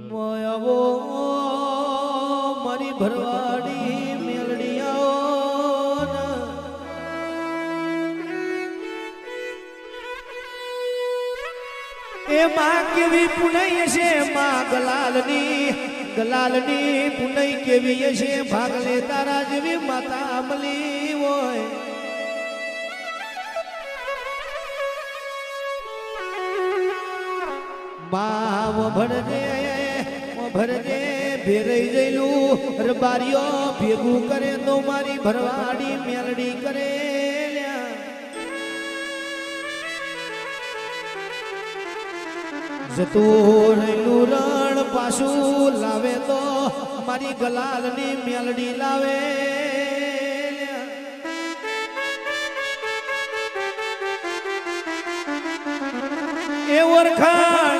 મોયાવો મારી ભરવાડી મેલડીયાઓ એ માં કેવી પુનઈ છે માં ગલાલની પુનઈ કેવી છે ભાગલે તારા જેવી માતા અમલી હોય માં ભરજે ભેરઈ જઈલું રબારીઓ ભેગું કરે તો મારી ભરવાડી મેલડી કરે જતું રહેલું રણ પાછું લાવે તો મારી ગલાલની મેલડી લાવે એ ઓરખાણ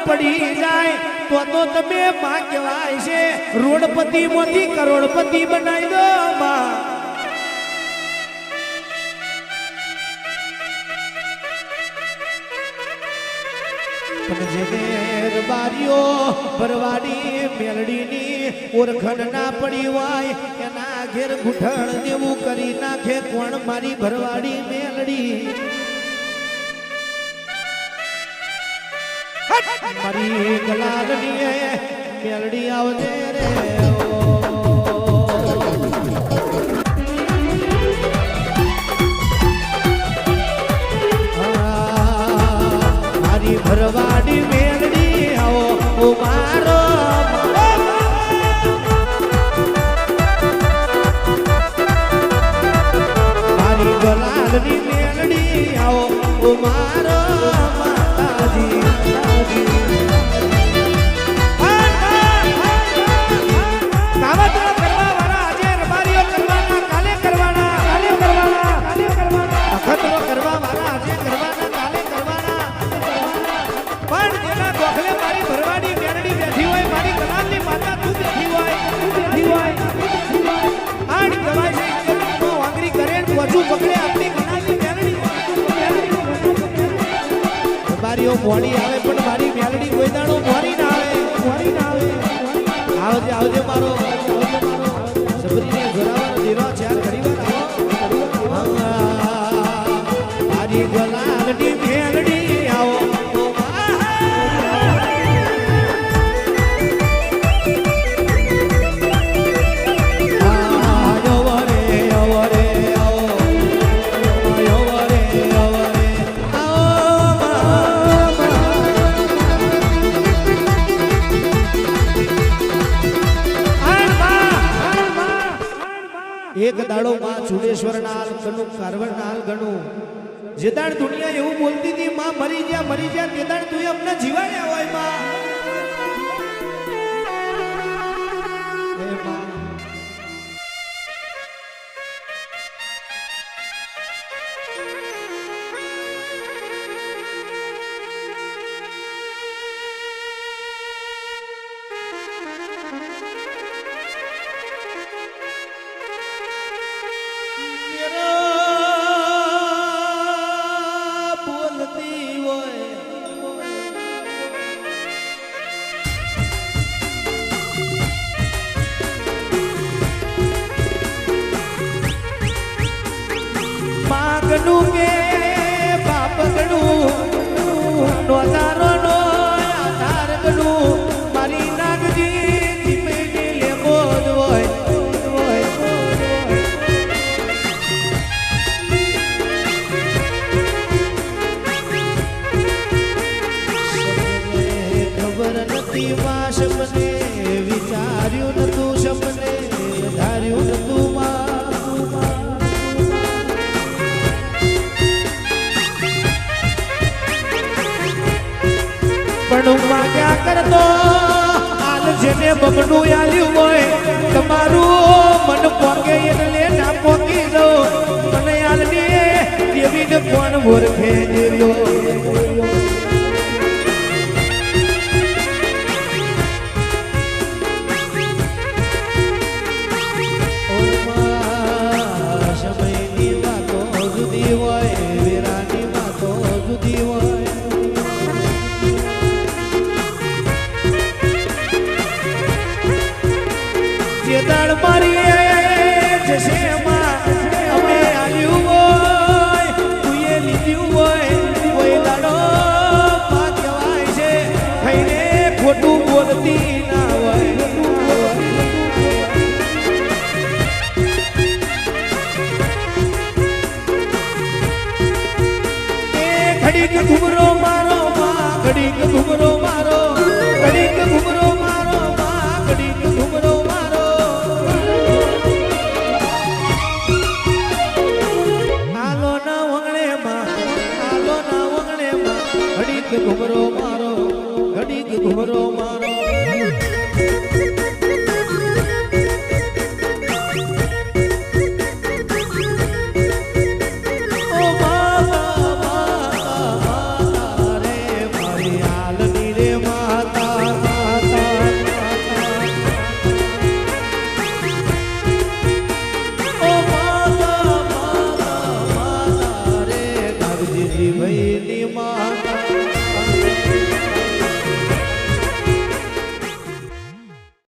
પડી જાય તો તમે માં કહેવાય છે રોડપતિ માંથી કરોડપતિ બનાવી દો માં બારીઓ ભરવાડી મેલડીની ઓરખણ ના પડી હોય એના ઘેર ગુઠણ દેવું કરી નાખે કોણ મારી ભરવાડી મેલડી મારી ગલાલની મેલડી આવજે રે મારી ભરવાડી મેલડી આવો ઓ મારો મારી ગલાલની મેલડી આવો ઓ મારો માતાજી મોડી આવે પણ મારી મેલડી કોઈ દાડો મોડી ના આવે આવજે મારો સબરીને જોરાવાનો દેરો ચાર ઘડીવાર આવો મારી ગલાલની મેલડી આવો એક દાડો માં ચુડેશ્વર નાલ ગણું કારવર નાલ ગણું જે દાડ દુનિયા એવું બોલતી હતી માં મરી ગયા તે દાડ તું અમને જીવાડ્યા હોય માં ગણું કે બાપ ગણું નોધારો નો આધાર ગણું મારી નાગજી જીમેડી લેવો જ હોય ખબર નથી માં સપને વિચાર્યું નતું સપને ધાર્યું નતું માં પણ માગ્યા કરતો હાલ જેને બગડું આલ્યું હોય તમારું મન પોકે એટલે ના પોકી દો મને હાલને દેવીને કોણ ઓળખે દેવ્યો સમયની વાતો જુદી હોય વેરાની વાતો જુદી હોય ઘુમરો મારો ઘડીક ઘુમરો મારો